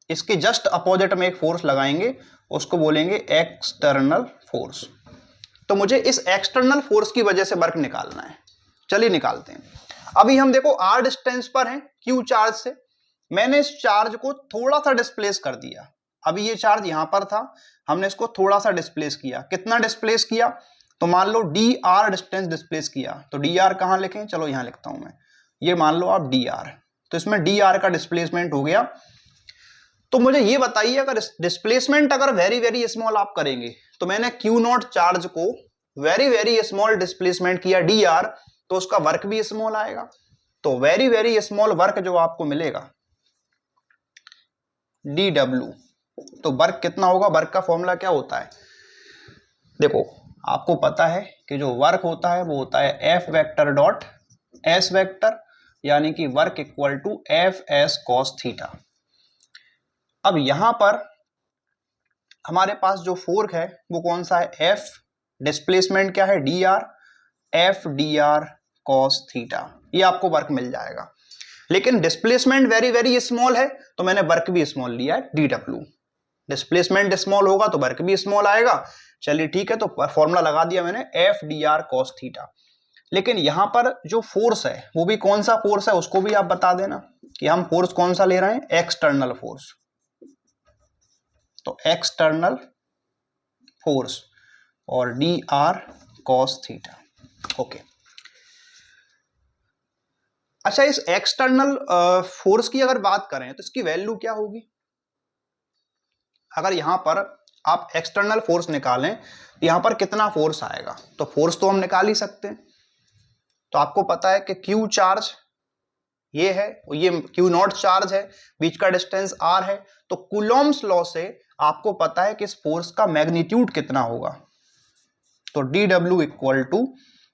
इसके जस्ट अपोजिट में एक फोर्स लगाएंगे, उसको बोलेंगे एक्सटर्नल फोर्स। तो मुझे इस एक्सटर्नल फोर्स की वजह से वर्क निकालना है। चलिए निकालते हैं। अभी हम देखो r डिस्टेंस पर हैं Q चार्ज से, मैंने इस चार्ज को थोड़ा सा डिस्प्लेस कर दिया। अभी ये चार्ज यहां पर था, हमने इसको थोड़ा सा डिस्प्लेस किया। कितना डिस्प्लेस किया, तो मान लो dr डिस्टेंस डिस्प्लेस किया। तो dr कहां लिखें, चलो यहां लिखता हूं मैं, ये मान लो आप dr, तो इसमें dr का डिस्प्लेसमेंट हो गया। तो मुझे ये बताइए, अगर डिस्प्लेसमेंट अगर वेरी वेरी स्मॉल आप करेंगे, तो मैंने Q नॉट चार्ज को वेरी वेरी स्मॉल डिस्प्लेसमेंट किया dr, तो उसका वर्क भी स्मॉल आएगा। तो वेरी वेरी स्मॉल वर्क जो आपको मिलेगा dw, तो वर्क कितना होगा, वर्क का फॉर्मूला क्या होता है, देखो आपको पता है कि जो वर्क होता है वो होता है F vector dot S vector, यानी कि work equal to Fs cos theta. अब यहां पर हमारे पास जो फोर्क है वो कौन सा है, F, डिस्प्लेसमेंट क्या है dr, F dr cos theta, ये आपको वर्क मिल जाएगा। लेकिन डिस्प्लेसमेंट वेरी वेरी स्मॉल है, तो मैंने वर्क भी स्मॉल लिया है dw। डिस्प्लेसमेंट स्मॉल होगा तो वर्क भी स्मॉल आएगा। चलिए ठीक है, तो फॉर्मूला लगा दिया मैंने F dr cos थीटा। लेकिन यहां पर जो फोर्स है वो भी कौन सा फोर्स है, उसको भी आप बता देना कि हम फोर्स कौन सा ले रहे हैं, एक्सटर्नल फोर्स। तो एक्सटर्नल फोर्स और dr cos थीटा। ओके, अच्छा इस एक्सटर्नल फोर्स की अगर बात करें तो इसकी वैल्यू क्या होगी। अगर यहां पर आप एक्सटर्नल फोर्स निकालें तो यहां पर कितना फोर्स आएगा, तो फोर्स तो हम निकाल ही सकते हैं। तो आपको पता है कि Q चार्ज ये है, ये Q नॉट चार्ज है, बीच का डिस्टेंस r है। तो कूलॉम्स लॉ से आपको पता है कि इस फोर्स का मैग्नीट्यूड कितना होगा। तो dw इक्वल टू,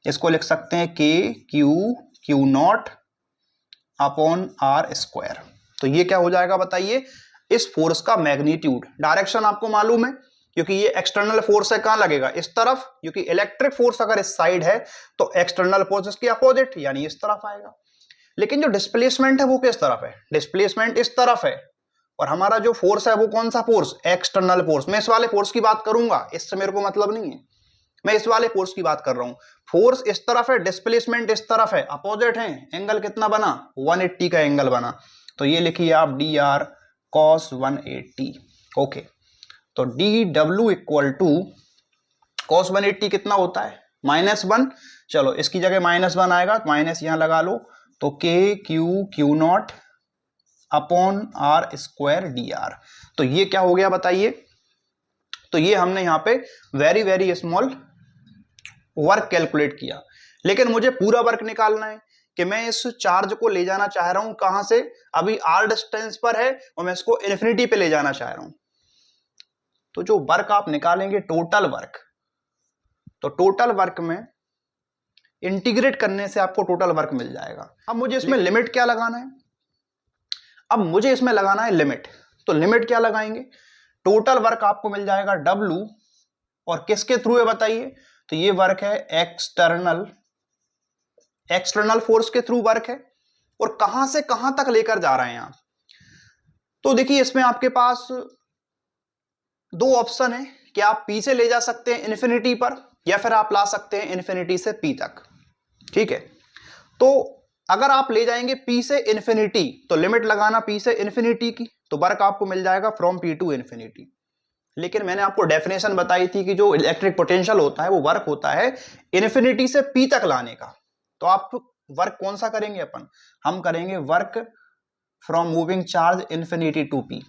इसको लिख सकते हैं Q not upon r square. तो ये क्या हो जाएगा बताइए, इस फोर्स का मैग्नीट्यूड। डायरेक्शन आपको मालूम है, क्योंकि ये एक्सटर्नल फोर्स है, कहां लगेगा, इस तरफ, क्योंकि इलेक्ट्रिक फोर्स अगर इस साइड है तो एक्सटर्नल फोर्स इसके अपोजिट यानी इस तरफ आएगा। लेकिन जो डिस्प्लेसमेंट है वो किस तरफ है, डिस्प्लेसमेंट इस तरफ है, और हमारा जो फोर्स है वो कौन सा फोर्स, एक्सटर्नल फोर्स। मैं इस वाले फोर्स की बात करूंगा, इससे मेरे को मतलब नहीं है, मैं इस वाले फोर्स की बात कर रहा हूं। फोर्स इस तरफ है, डिस्प्लेसमेंट इस तरफ है, अपोजिट है, एंगल कितना बना, 180 का एंगल बना। तो ये लिखिए आप dr cos 180। ओके, तो dw इक्वल टू cos 180 कितना होता है, -1। चलो इसकी जगह -1 आएगा, तो माइनस यहां लगा लो। तो Q not upon r square dr। तो ये क्या हो गया बताइए, तो ये हमने यहां पे very very small work calculate किया। लेकिन मुझे पूरा वर्क निकालना है कि मैं इस चार्ज को ले जाना चाह रहा हूं कहां से, अभी r डिस्टेंस पर है और मैं इसको इन्फिनिटी पे ले जाना चाह रहा हूं। तो जो वर्क आप निकालेंगे टोटल वर्क, तो टोटल वर्क में इंटीग्रेट करने से आपको टोटल वर्क मिल जाएगा। अब मुझे इसमें लिमिट क्या लगाना है, अब मुझे इसमें लगाना है लिमिट। तो लिमिट क्या लगाएंगे, टोटल वर्क आपको मिल जाएगा W, और किसके थ्रू है बताइए, तो ये वर्क है एक्सटर्नल फोर्स के थ्रू वर्क है। और कहां से कहां तक लेकर जा रहे हैं आप, तो देखिए इसमें आपके पास दो ऑप्शन है कि आप P से ले जा सकते हैं इन्फिनिटी पर, या फिर आप ला सकते हैं इन्फिनिटी से P तक। ठीक है, तो अगर आप ले जाएंगे P से इन्फिनिटी, तो लिमिट लगाना P से इन्फिनिटी की, तो वर्क आपको मिल जाएगा फ्रॉम P टू इन्फिनिटी। लेकिन मैंने आपको डेफिनेशन बताई थी कि जो इलेक्ट्रिक पोटेंशियल होता है वो वर्क होता है इन्फिनिटी से P तक लाने का। तो आप वर्क कौन सा करेंगे, हम करेंगे work from moving charge infinity to P।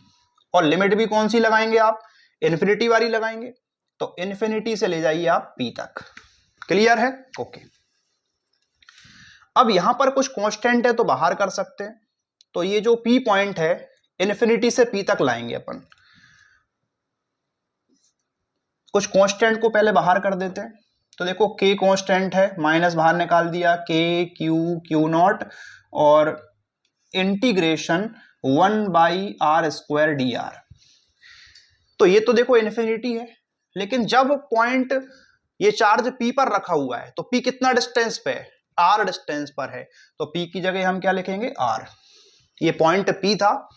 और लिमिट भी कौन सी लगाएंगे आप, इन्फिनिटी वाली लगाएंगे, तो इन्फिनिटी से ले जाइए आप P तक। क्लियर है? ओके। अब यहां पर कुछ कांस्टेंट है तो बाहर कर सकते हैं, तो ये जो P पॉइंट है इन्फिनिटी से P तक लाएंगे अपन। कुछ कांस्टेंट को पहले बाहर कर देते हैं, तो देखो K कांस्टेंट है, माइनस बाहर निकाल दिया, K Q नॉट और इंटीग्रेशन 1/r² dr। तो ये तो देखो इन्फिनिटी है, लेकिन जब पॉइंट ये चार्ज P पर रखा हुआ है तो P कितना डिस्टेंस पे है? R डिस्टेंस पर है, तो P की जगह हम क्या लिखेंगे? R। ये पॉइंट P था,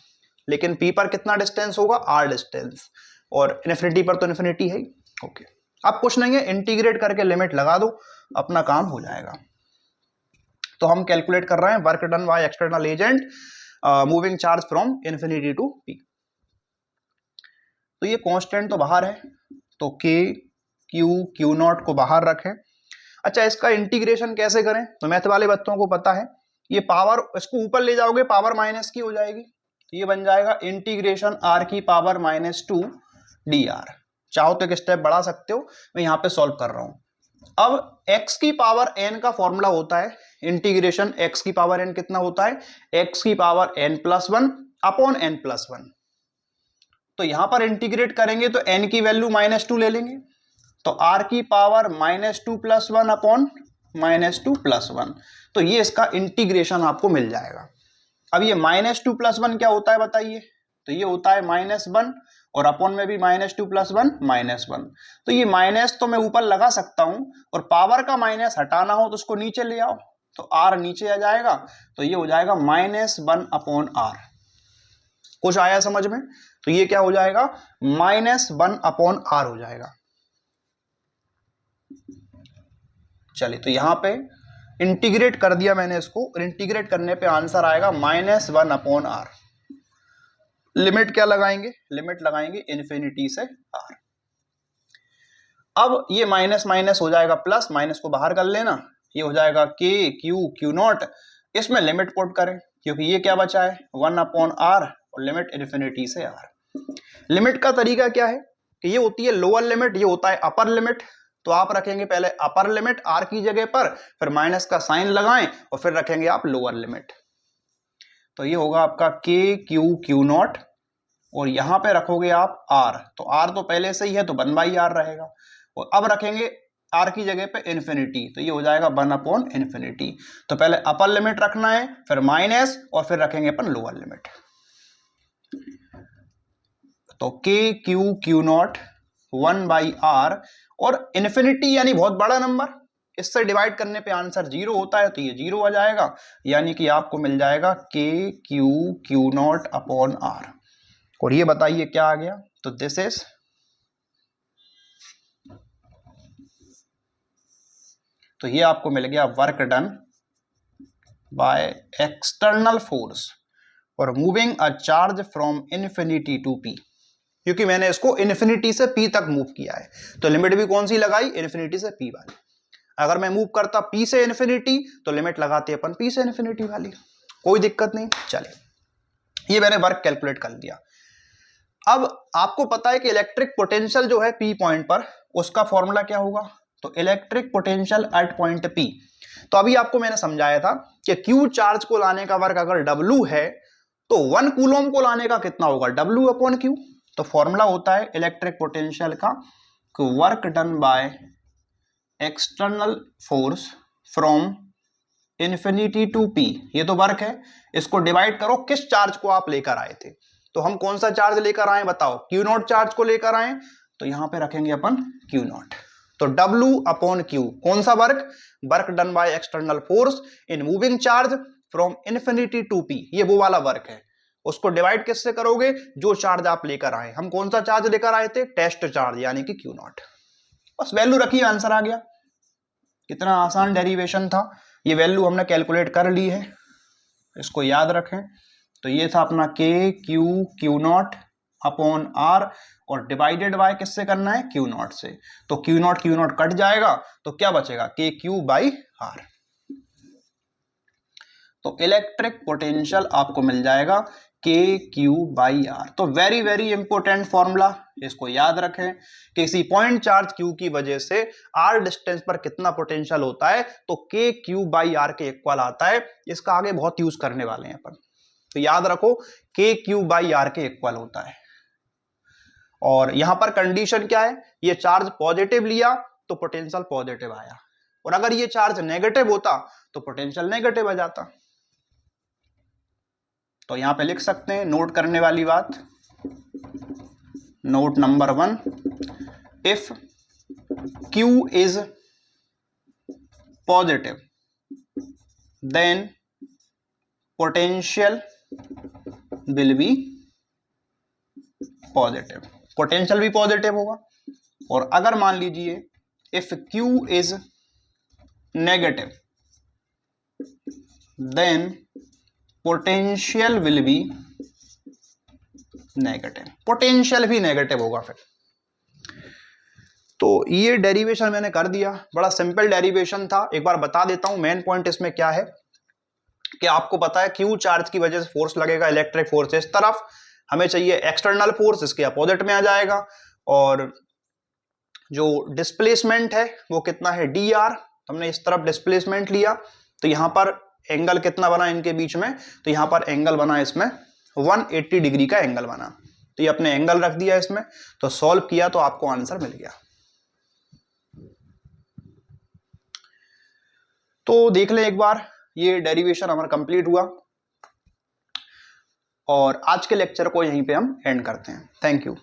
लेकिन P पर कितना डिस्टेंस होगा? R डिस्टेंस, और इन्फिनिटी पर तो इन्फिनिटी है ही। ओके, अब कुछ नहीं है, इंटीग्रेट करके लिमिट लगा दो, अपना काम हो जाएगा। तो हम कैलकुलेट कर रहे हैं work done by external agent moving charge from infinity to P। तो ये कांस्टेंट तो बाहर है, तो K Q नॉट को बाहर रखें। अच्छा, इसका इंटीग्रेशन कैसे करें? तो मैथ वाले बच्चों को पता है, ये पावर इसको ऊपर ले जाओगे पावर माइनस की हो जाएगी, तो ये बन जाएगा इंटीग्रेशन r की पावर -2 dr। चाहो तो एक स्टेप बढ़ा सकते हो, मैं यहाँ पे सॉल्व कर रहा हूँ। अब x की पावर n का फॉर्मूला होता है इंटीग्रेशन x की पावर n कितना होता है? x की पावर n+1 अपॉन n+1। तो यहां पर इंटीग्रेट करेंगे तो n की वैल्यू -2 ले लेंगे, तो r की पावर -2 + 1 अपॉन -2 + 1। तो ये इसका इंटीग्रेशन आपको मिल जाएगा। अब ये -2 + 1 क्या होता है बताइए? तो ये होता है -1, और अपॉन में भी -2 + 1 -1। तो ये माइनस तो मैं ऊपर लगा सकता हूं, और पावर का माइनस हटाना हो तो उसको नीचे ले आओ, तो r नीचे आ जाएगा, तो ये हो जाएगा -1 अपॉन r। कुछ आया समझ में? तो ये क्या हो जाएगा? -1 अपॉन r हो जाएगा। चलिए, तो यहां पे इंटीग्रेट कर दिया मैंने इसको, और इंटीग्रेट करने पे आंसर आएगा -1 अपॉन r। लिमिट क्या लगाएंगे? लिमिट लगाएंगे इन्फिनिटी से r। अब ये माइनस माइनस हो जाएगा प्लस, माइनस को बाहर कर लेना, ये हो जाएगा K Q नॉट। इसमें लिमिट पुट करें, क्योंकि ये क्या बचा है? 1 अपॉन r, और लिमिट इन्फिनिटी से r। लिमिट का तरीका क्या है कि ये होती है लोअर लिमिट, ये होता है अपर लिमिट। तो आप रखेंगे पहले अपर लिमिट r की जगह पर, फिर माइनस का साइन लगाएं, और फिर रखेंगे आप लोअर लिमिट। तो ये होगा आपका K Q नॉट, और यहां पे रखोगे आप r, तो r तो पहले से ही है तो 1/r रहेगा, और अब रखेंगे r की जगह पे इन्फिनिटी, तो ये हो जाएगा 1 अपॉन इन्फिनिटी। तो पहले अपर लिमिट रखना है, फिर माइनस, और फिर रखेंगे अपन लोअर लिमिट। तो K Q नॉट 1/r, और इन्फिनिटी यानी बहुत बड़ा नंबर, इससे डिवाइड करने पे आंसर 0 होता है, तो ये 0 आ जाएगा, यानी कि आपको मिल जाएगा K Q not upon r। और ये बताइए क्या आ गया? तो दिस इज, तो ये आपको मिल गया work done by external force और moving a charge from infinity to P। क्योंकि मैंने इसको इन्फिनिटी से P तक मूव किया है, तो लिमिट भी कौन सी लगाई? इन्फिनिटी से P वाली। अगर मैं मूव करता P से इन्फिनिटी, तो लिमिट लगाते अपन P से इन्फिनिटी वाली, कोई दिक्कत नहीं। चलिए, ये मैंने वर्क कैलकुलेट कर दिया। अब आपको पता है कि इलेक्ट्रिक पोटेंशियल जो है P पॉइंट पर, उसका फॉर्मूला क्या होगा? तो electric potential at point P। तो अभी आपको मैंने समझाया था कि Q चार्ज को लाने का वर्क अगर W है, तो 1 कूलोम को लाने का कितना होगा? W upon Q। तो फॉर्मूला होता है इलेक्ट्रिक पोटेंशियल का, work done by external force from infinity to P। ये तो वर्क है, इसको डिवाइड करो किस चार्ज को आप लेकर आए थे। तो हम कौन सा चार्ज लेकर आए बताओ? Q नॉट चार्ज को लेकर आए, तो यहां पे रखेंगे अपन Q नॉट। तो W अपॉन Q कौन सा work? Work done by external force in moving charge from infinity to P, ये वो वाला वर्क है। उसको डिवाइड किससे करोगे? जो चार्ज आप लेकर आए। हम कौन सा चार्ज लेकर आए थे? टेस्ट चार्ज, यानी कि Q नॉट। बस वैल्यू रखिए, आंसर आ गया। कितना आसान डेरिवेशन था, ये वैल्यू हमने कैलकुलेट कर ली है, इसको याद रखें। तो ये था अपना K Q not upon R, और डिवाइडेड बाय किससे करना है? Q नॉट से। तो Q नॉट कट जाएगा, तो क्या बचेगा? KQ/R। तो इलेक्ट्रिक पोटेंशियल आपको मिल जाएगा के क्यू बाई आर। तो वेरी वेरी इंपॉर्टेंट फॉर्मूला, इसको याद रखें। किसी पॉइंट चार्ज क्यू की वजह से आर डिस्टेंस पर कितना पोटेंशियल होता है, तो के क्यू बाई आर के इक्वल आता है। इसका आगे बहुत यूज करने वाले हैं अपन, तो याद रखो के क्यू बाई आर के इक्वल होता है। और यहां पर कंडीशन क्या है, ये चार्ज पॉजिटिव लिया तो पोटेंशियल पॉजिटिव आया, और अगर ये चार्ज नेगेटिव होता तो पोटेंशियल नेगेटिव आ जाता। तो यहां पे लिख सकते हैं नोट करने वाली बात, note number 1, if Q is positive then potential will be positive, potential भी पॉजिटिव होगा। और अगर मान लीजिए if Q is negative then potential will be negative, potential भी नेगेटिव होगा फिर। तो ये डेरिवेशन मैंने कर दिया, बड़ा सिंपल डेरिवेशन था। एक बार बता देता हूं मेन पॉइंट इसमें क्या है कि आपको पता है क्यू चार्ज की वजह से फोर्स लगेगा, इलेक्ट्रिक फोर्स इस तरफ, हमें चाहिए एक्सटर्नल फोर्स, इसके अपोजिट में आ जाएगा। और जो डिस्प्लेसमेंट है वो कितना है डी आर, हमने इस तरफ डिस्प्लेसमेंट लिया, तो यहां पर एंगल कितना बना इनके बीच में, तो यहां पर एंगल बना इसमें 180 डिग्री का एंगल बना, तो ये अपने एंगल रख दिया इसमें। तो सॉल्व किया तो आपको आंसर मिल गया। तो देख लें एक बार, ये डेरिवेशन हमारा कंप्लीट हुआ, और आज के लेक्चर को यहीं पे हम एंड करते हैं। Thank you.